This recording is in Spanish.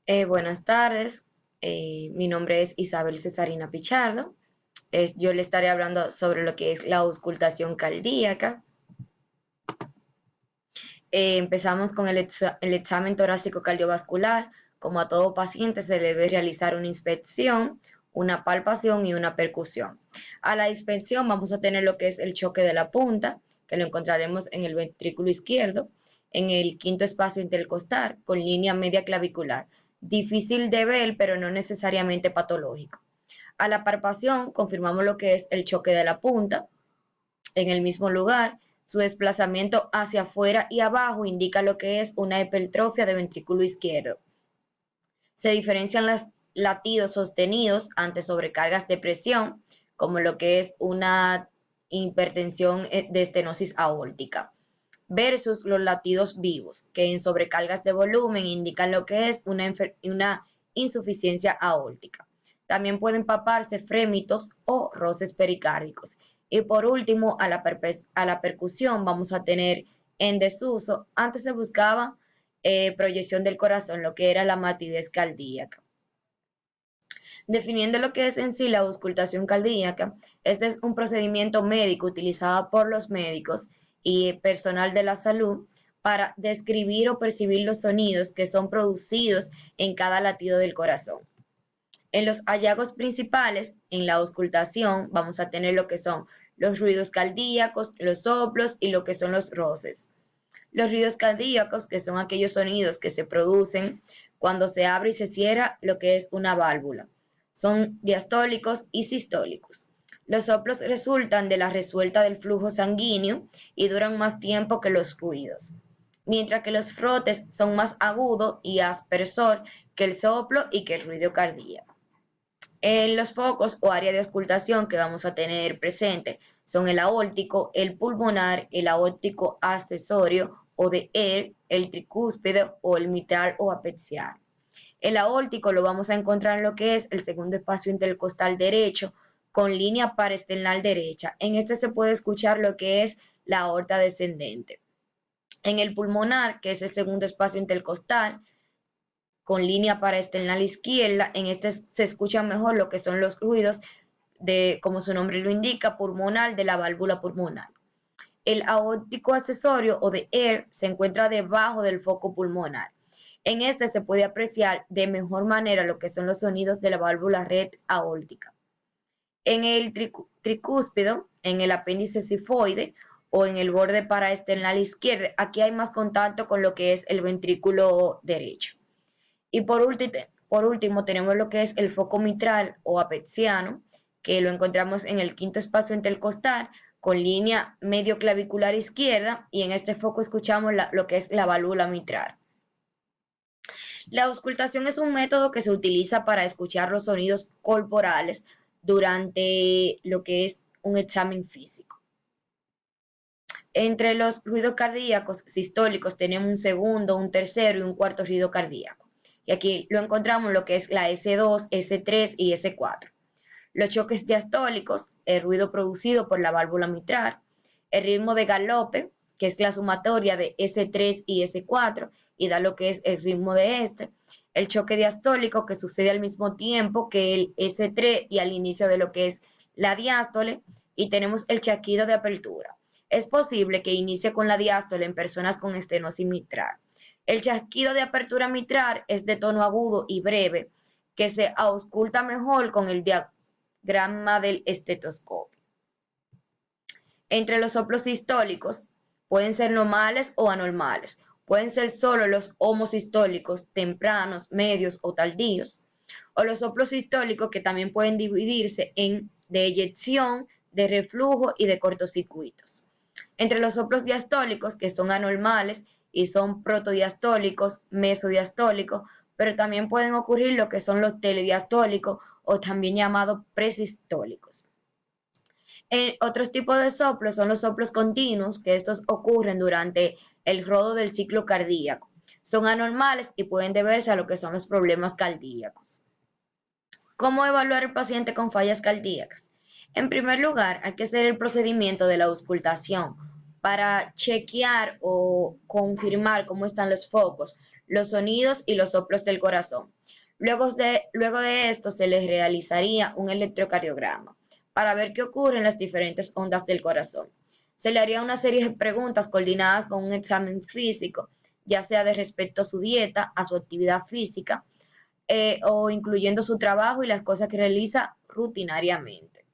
Buenas tardes, mi nombre es Isabel Cesarina Pichardo. Yo le estaré hablando sobre lo que es la auscultación cardíaca. Empezamos con el examen torácico cardiovascular. Como a todo paciente se debe realizar una inspección, una palpación y una percusión. A la inspección vamos a tener lo que es el choque de la punta, que lo encontraremos en el ventrículo izquierdo, en el quinto espacio intercostal, con línea media clavicular. Difícil de ver, pero no necesariamente patológico. A la palpación confirmamos lo que es el choque de la punta, en el mismo lugar. Su desplazamiento hacia afuera y abajo indica lo que es una hipertrofia de ventrículo izquierdo. Se diferencian los latidos sostenidos ante sobrecargas de presión, como lo que es una hipertensión de estenosis aórtica, versus los latidos vivos, que en sobrecargas de volumen indican lo que es una insuficiencia aórtica. También pueden paparse frémitos o roces pericárdicos. Y por último, a la percusión vamos a tener en desuso. Antes se buscaba proyección del corazón, lo que era la matidez cardíaca. Definiendo lo que es en sí la auscultación cardíaca, este es un procedimiento médico utilizado por los médicos y personal de la salud para describir o percibir los sonidos que son producidos en cada latido del corazón. En los hallazgos principales, en la auscultación, vamos a tener lo que son los ruidos cardíacos, los soplos y lo que son los roces. Los ruidos cardíacos, que son aquellos sonidos que se producen cuando se abre y se cierra lo que es una válvula. Son diastólicos y sistólicos. Los soplos resultan de la resuelta del flujo sanguíneo y duran más tiempo que los ruidos, mientras que los frotes son más agudos y aspersor que el soplo y que el ruido cardíaco. En los focos o área de auscultación que vamos a tener presente son el aórtico, el pulmonar, el aórtico accesorio o de ER, el tricúspide o el mitral o apexial. El aórtico lo vamos a encontrar en lo que es el segundo espacio intercostal derecho con línea parasternal derecha. En este se puede escuchar lo que es la aorta descendente. En el pulmonar, que es el segundo espacio intercostal, con línea parasternal izquierda, en este se escucha mejor lo que son los ruidos de, como su nombre lo indica, pulmonar de la válvula pulmonar. El aórtico accesorio o de ER se encuentra debajo del foco pulmonar. En este se puede apreciar de mejor manera lo que son los sonidos de la válvula red aórtica. En el tricúspido, en el apéndice sifoide o en el borde paraesternal izquierdo, aquí hay más contacto con lo que es el ventrículo derecho. Y por último tenemos lo que es el foco mitral o apexiano, que lo encontramos en el quinto espacio intercostal con línea medio clavicular izquierda, y en este foco escuchamos lo que es la válvula mitral. La auscultación es un método que se utiliza para escuchar los sonidos corporales durante lo que es un examen físico. Entre los ruidos cardíacos sistólicos tenemos un segundo, un tercero y un cuarto ruido cardíaco. Y aquí lo encontramos lo que es la S2, S3 y S4. Los choques diastólicos, el ruido producido por la válvula mitral, el ritmo de galope, que es la sumatoria de S3 y S4 y da lo que es el ritmo de este, el choque diastólico que sucede al mismo tiempo que el S3 y al inicio de lo que es la diástole, y tenemos el chasquido de apertura. Es posible que inicie con la diástole en personas con estenosis mitral. El chasquido de apertura mitral es de tono agudo y breve, que se ausculta mejor con el diafragma del estetoscopio. Entre los soplos sistólicos pueden ser normales o anormales. Pueden ser solo los homosistólicos tempranos, medios o tardíos. O los soplos sistólicos que también pueden dividirse en de eyección, de reflujo y de cortocircuitos. Entre los soplos diastólicos, que son anormales y son protodiastólicos, mesodiastólicos, pero también pueden ocurrir lo que son los telediastólicos o también llamados presistólicos. Otros tipos de soplos son los soplos continuos, que estos ocurren durante el rodo del ciclo cardíaco. Son anormales y pueden deberse a lo que son los problemas cardíacos. ¿Cómo evaluar al paciente con fallas cardíacas? En primer lugar, hay que hacer el procedimiento de la auscultación para chequear o confirmar cómo están los focos, los sonidos y los soplos del corazón. Luego de esto se les realizaría un electrocardiograma para ver qué ocurre en las diferentes ondas del corazón. Se le haría una serie de preguntas coordinadas con un examen físico, ya sea de respecto a su dieta, a su actividad física, o incluyendo su trabajo y las cosas que realiza rutinariamente.